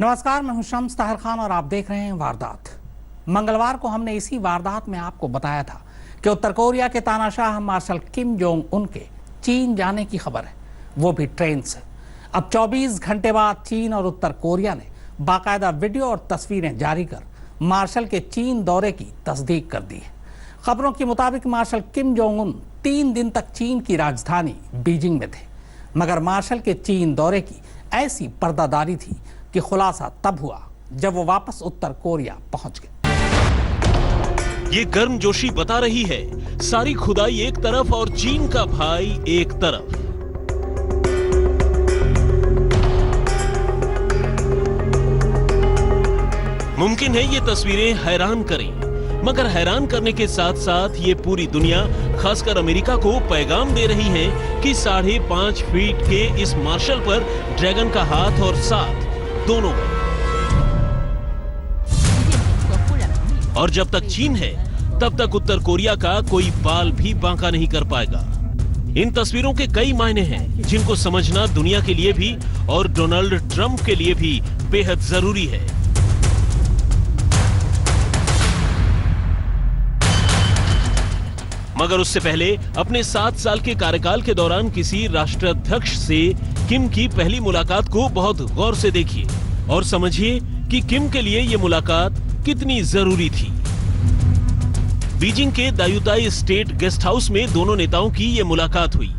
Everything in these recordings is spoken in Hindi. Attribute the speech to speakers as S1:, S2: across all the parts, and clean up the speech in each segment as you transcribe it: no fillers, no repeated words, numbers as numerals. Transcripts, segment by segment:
S1: नमस्कार, मैं हूं शम्स ताहिर खान और आप देख रहे हैं वारदात। मंगलवार को हमने इसी वारदात में आपको बताया था कि उत्तर कोरिया के तानाशाह मार्शल किम जोंग उन के चीन जाने की खबर है, वो भी ट्रेन से। अब 24 घंटे बाद चीन और उत्तर कोरिया ने बाकायदा वीडियो और तस्वीरें जारी कर मार्शल के चीन दौरे की तस्दीक कर दी है। खबरों के मुताबिक मार्शल किम जोंग उन 3 दिन तक चीन की राजधानी बीजिंग में थे, मगर मार्शल के चीन दौरे की ऐसी पर्दादारी थी कि खुलासा तब हुआ जब वो वापस उत्तर कोरिया पहुंच गए।
S2: ये गर्मजोशी बता रही है सारी खुदाई एक तरफ और चीन का भाई एक तरफ। मुमकिन है ये तस्वीरें हैरान करें, मगर हैरान करने के साथ साथ ये पूरी दुनिया, खासकर अमेरिका को पैगाम दे रही है कि 5.5 फीट के इस मार्शल पर ड्रैगन का हाथ और साथ दोनों गए। और जब तक चीन है तब तक उत्तर कोरिया का कोई बाल भी बांका नहीं कर पाएगा। इन तस्वीरों के कई मायने हैं जिनको समझना दुनिया के लिए भी और डोनाल्ड ट्रंप के लिए भी बेहद जरूरी है। मगर उससे पहले अपने 7 साल के कार्यकाल के दौरान किसी राष्ट्राध्यक्ष से किम की पहली मुलाकात को बहुत गौर से देखिए और समझिए कि किम के लिए यह मुलाकात कितनी जरूरी थी। बीजिंग के दायुताई स्टेट गेस्ट हाउस में दोनों नेताओं की यह मुलाकात हुई।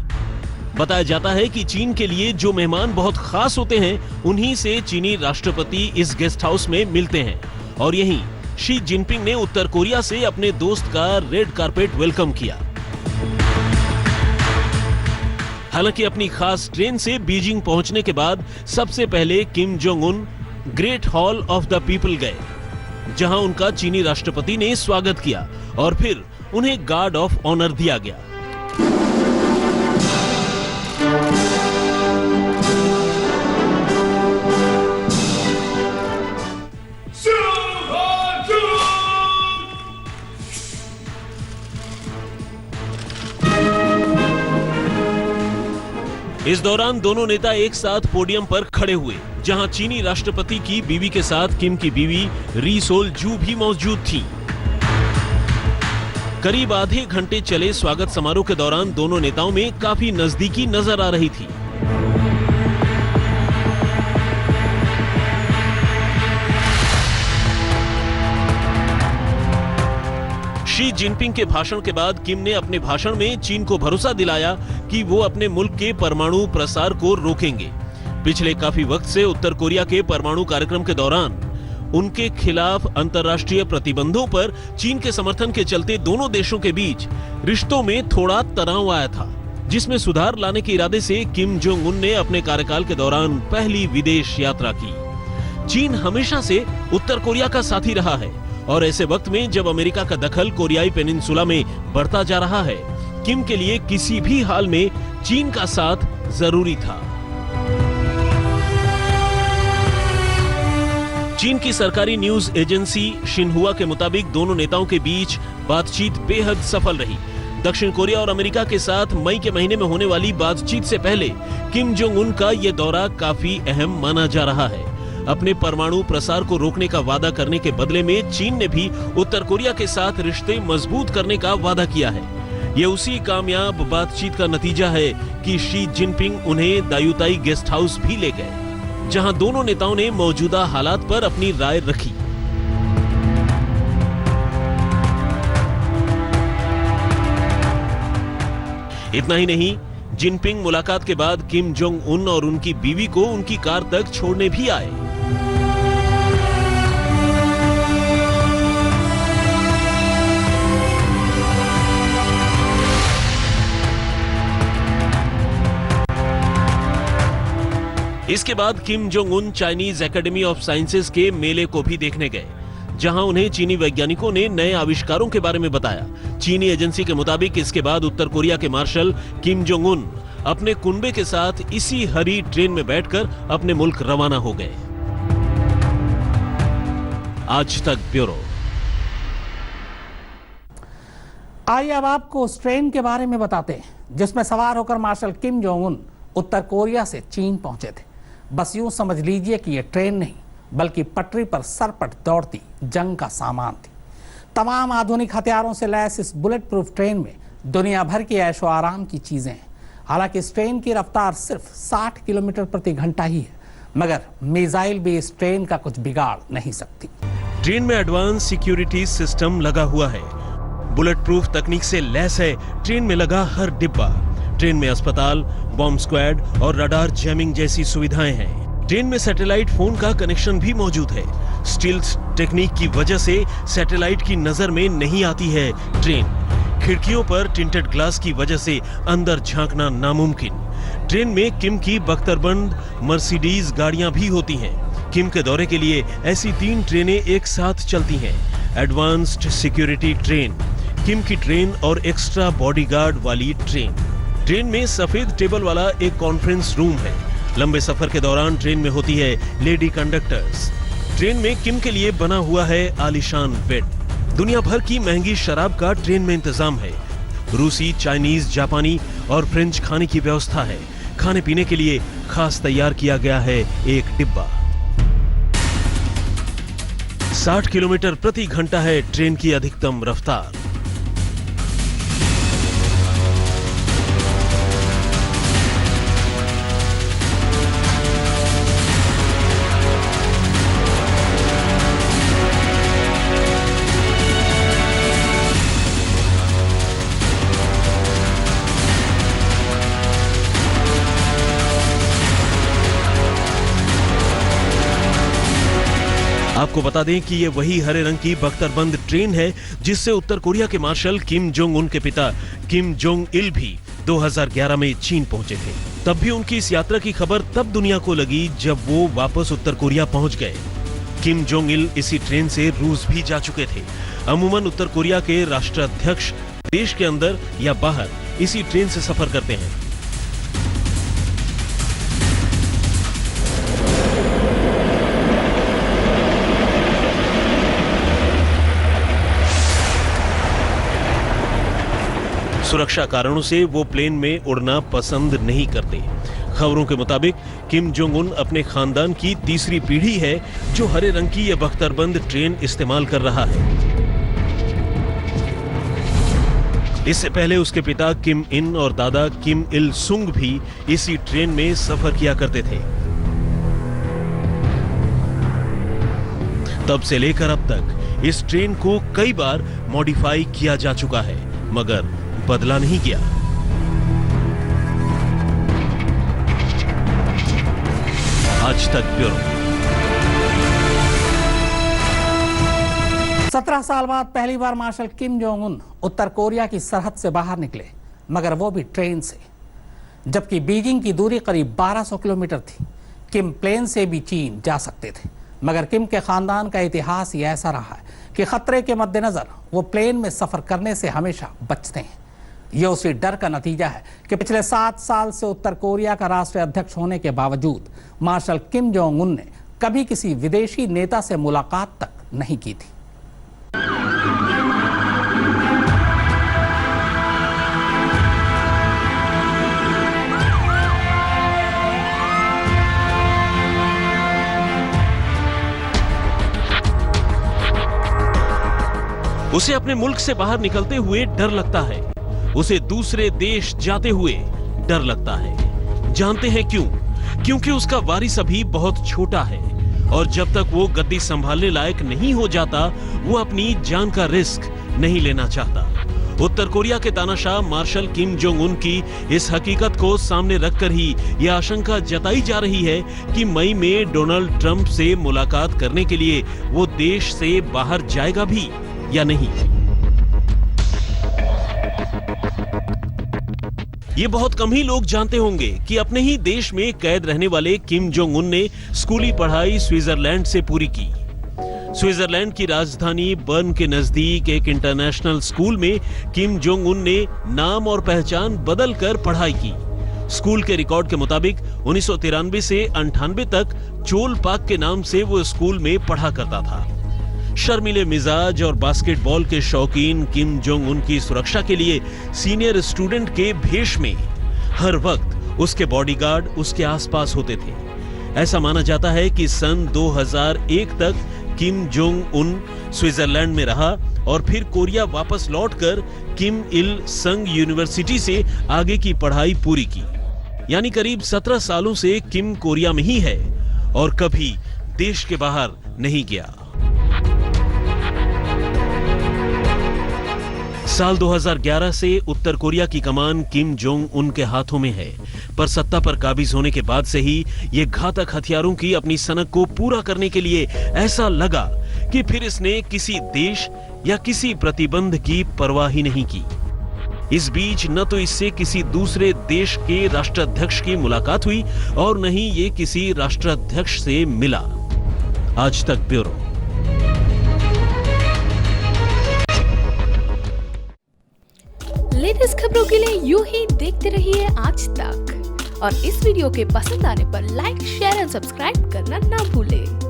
S2: बताया जाता है कि चीन के लिए जो मेहमान बहुत खास होते हैं, उन्हीं से चीनी राष्ट्रपति इस गेस्ट हाउस में मिलते हैं और यहीं शी जिनपिंग ने उत्तर कोरिया से अपने दोस्त का रेड कारपेट वेलकम किया। हालांकि अपनी खास ट्रेन से बीजिंग पहुंचने के बाद सबसे पहले Kim Jong Un great hall of the people गए, जहां उनका चीनी राष्ट्रपति ने स्वागत किया और फिर उन्हें गार्ड ऑफ ऑनर दिया गया। इस दौरान दोनों नेता एक साथ पोडियम पर खड़े हुए, जहां चीनी राष्ट्रपति की बीवी के साथ किम की बीवी री सोल जू भी मौजूद थी। करीब आधे घंटे चले स्वागत समारोह के दौरान दोनों नेताओं में काफी नजदीकी नजर आ रही थी। शी जिनपिंग के भाषण के बाद किम ने अपने भाषण में चीन को भरोसा दिलाया कि वो अपने मुल्क के परमाणु प्रसार को रोकेंगे। पिछले काफी वक्त से उत्तर कोरिया के परमाणु कार्यक्रम के दौरान उनके खिलाफ अंतर्राष्ट्रीय प्रतिबंधों पर चीन के समर्थन के चलते दोनों देशों के बीच रिश्तों में थोड़ा तनाव आया था, जिसमें सुधार लाने के इरादे से किम जोंग उन ने अपने कार्यकाल के दौरान पहली विदेश यात्रा की। चीन हमेशा से उत्तर कोरिया का साथी रहा है और ऐसे वक्त में जब अमेरिका का दखल कोरियाई पेनिनसुला में बढ़ता जा रहा है, किम के लिए किसी भी हाल में चीन का साथ जरूरी था। चीन की सरकारी न्यूज एजेंसी शिन्हुआ के मुताबिक दोनों नेताओं के बीच बातचीत बेहद सफल रही। दक्षिण कोरिया और अमेरिका के साथ मई के महीने में होने वाली बातचीत से पहले किम जोंग उन का यह दौरा काफी अहम माना जा रहा है। अपने परमाणु प्रसार को रोकने का वादा करने के बदले में चीन ने भी उत्तर कोरिया के साथ रिश्ते मजबूत करने का वादा किया है। यह उसी कामयाब बातचीत का नतीजा है कि शी जिनपिंग उन्हें दायुताई गेस्ट हाउस भी ले गए, जहां दोनों नेताओं ने मौजूदा हालात पर अपनी राय रखी। इतना ही नहीं, जिनपिंग मुलाकात के बाद किम जोंग उन और उनकी बीवी को उनकी कार तक छोड़ने भी आए। इसके बाद Kim Jong Un Chinese academy of sciences के मेले को भी देखने गए, जहां उन्हें चीनी वैज्ञानिकों ने नए आविष्कारों के बारे में बताया। चीनी एजेंसी के मुताबिक इसके बाद उत्तर कोरिया के मार्शल किम जोंग उन अपने कुनबे के साथ इसी हरी ट्रेन में बैठकर अपने मुल्क रवाना हो गए। आज तक ब्यूरो।
S1: आइए अब आपको उस ट्रेन के बारे में बताते हैं जिसमें सवार होकर मार्शल किम जोंग उन उत्तर कोरिया से चीन पहुंचे थे। बस यूं समझ लीजिए कि यह ट्रेन नहीं बल्कि पटरी पर सरपट दौड़ती जंग का सामान थी। तमाम आधुनिक हथियारों से लैस इस बुलेट प्रूफ ट्रेन में दुनिया भर की ऐशो आराम की चीजें हैं। हालांकि इस ट्रेन की रफ्तार सिर्फ 60 किलोमीटर प्रति घंटा ही है, मगर मिसाइल भी इस ट्रेन का कुछ बिगाड़ नहीं सकती।
S2: ट्रेन में एडवांस सिक्योरिटी सिस्टम लगा हुआ है, बुलेट प्रूफ तकनीक से लैस है ट्रेन में लगा हर डिब्बा। ट्रेन में अस्पताल, बॉम्ब स्क्वाड और रडार जैमिंग जैसी सुविधाएं हैं। ट्रेन में सैटेलाइट फोन का कनेक्शन भी मौजूद है। स्टील्थ टेक्निक की वजह से सैटेलाइट की नजर में नहीं आती है ट्रेन। खिड़कियों पर टिंटेड ग्लास की वजह से अंदर झांकना नामुमकिन। ट्रेन में किम की बख्तरबंद मर्सिडीज गाड़ियां भी होती हैं। किम के दौरे के लिए ऐसी 3 ट्रेनें एक साथ चलती हैं। एडवांस्ड सिक्योरिटी ट्रेन, किम की ट्रेन और एक्स्ट्रा बॉडीगार्ड वाली ट्रेन। ट्रेन में सफेद टेबल वाला एक कॉन्फ्रेंस रूम है। लंबे सफर के दौरान ट्रेन में होती है लेडी कंडक्टर्स। ट्रेन में किम के लिए बना हुआ है आलीशान बेड। दुनिया भर की महंगी शराब का ट्रेन में इंतजाम है। रूसी, चाइनीज, जापानी और फ्रेंच खाने की व्यवस्था है। खाने पीने के लिए खास तैयार किया गया है एक डिब्बा। 60 किलोमीटर प्रति घंटा है ट्रेन की अधिकतम रफ्तार। आपको बता दें कि ये वही हरे रंग की बख्तरबंद ट्रेन है जिससे उत्तर कोरिया के मार्शल किम जोंग उन के पिता किम जोंग इल भी 2011 में चीन पहुंचे थे। तब भी उनकी इस यात्रा की खबर तब दुनिया को लगी जब वो वापस उत्तर कोरिया पहुंच गए। किम जोंग इल इसी ट्रेन से रूस भी जा चुके थे। अमूमन उत्तर कोरिया के राष्ट्राध्यक्ष देश के अंदर या बाहर इसी ट्रेन से सफर करते हैं। सुरक्षा कारणों से वो प्लेन में उड़ना पसंद नहीं करते। खबरों के मुताबिक किम जोंग उन अपने खानदान की तीसरी पीढ़ी है जो हरे रंग की यह बख्तरबंद ट्रेन इस्तेमाल कर रहा है। इससे पहले उसके पिता किम इन और दादा किम इल सुंग भी इसी ट्रेन में सफर किया करते थे। तब से लेकर अब तक इस ट्रेन को कई बार मॉडिफाई किया जा चुका है, मगर बदला नहीं गया। आज तक ब्यूरो।
S1: 17 साल बाद पहली बार मार्शल किम जोंग उन उत्तर कोरिया की सरहद से बाहर निकले, मगर वो भी ट्रेन से। जबकि बीजिंग की दूरी करीब 1200 किलोमीटर थी। किम प्लेन से भी चीन जा सकते थे, मगर किम के खानदान का इतिहास ही ऐसा रहा है कि खतरे के मद्देनजर वो प्लेन में सफर करने से हमेशा बचते हैं। यह उसी डर का नतीजा है कि पिछले 7 साल से उत्तर कोरिया का राष्ट्रीय अध्यक्ष होने के बावजूद मार्शल किम जोंग उन ने कभी किसी विदेशी नेता से मुलाकात तक नहीं की थी।
S2: उसे अपने मुल्क से बाहर निकलते हुए डर लगता है। उसे दूसरे देश जाते हुए डर लगता है। जानते हैं क्यों? क्योंकि उसका वारिस अभी बहुत छोटा है और जब तक वो गद्दी संभालने लायक नहीं हो जाता, वो अपनी जान का रिस्क नहीं लेना चाहता। उत्तर कोरिया के तानाशाह मार्शल किम जोंग उन की इस हकीकत को सामने रखकर ही यह आशंका जताई जा रही है कि मई में डोनाल्ड ट्रंप से मुलाकात करने के लिए वो देश से बाहर जाएगा भी या नहीं। ये बहुत कम ही लोग जानते होंगे कि अपने ही देश में कैद रहने वाले किम जोंग उन ने स्कूली पढ़ाई स्विट्जरलैंड से पूरी की। स्विट्जरलैंड की राजधानी बर्न के नजदीक एक इंटरनेशनल स्कूल में किम जोंग उन ने नाम और पहचान बदलकर पढ़ाई की। स्कूल के रिकॉर्ड के मुताबिक 1993 से 98 तक चोल पाक के नाम से वो स्कूल में पढ़ा करता था। शर्मीले मिजाज और बास्केटबॉल के शौकीन किम जोंग उन की सुरक्षा के लिए सीनियर स्टूडेंट के भेष में हर वक्त उसके बॉडीगार्ड उसके आसपास होते थे। ऐसा माना जाता है कि सन 2001 तक किम जोंग उन स्विट्जरलैंड में रहा और फिर कोरिया वापस लौटकर किम इल संग यूनिवर्सिटी से आगे की पढ़ाई पूरी की। यानी करीब 17 सालों से किम कोरिया में ही है और कभी देश के बाहर नहीं गया। साल 2011 से उत्तर कोरिया की कमान किम जोंग उन के हाथों में है, पर सत्ता पर काबिज होने के बाद से ही ये घातक हथियारों की अपनी सनक को पूरा करने के लिए ऐसा लगा कि फिर इसने किसी देश या किसी प्रतिबंध की परवाह ही नहीं की। इस बीच न तो इससे किसी दूसरे देश के राष्ट्राध्यक्ष की मुलाकात हुई और न ही ये किसी राष्ट्राध्यक्ष से मिला। आज तक ब्यूरो।
S3: लेटेस्ट खबरों के लिए यूं ही देखते रहिए आज तक और इस वीडियो के पसंद आने पर लाइक, शेयर एंड सब्सक्राइब करना ना भूलें।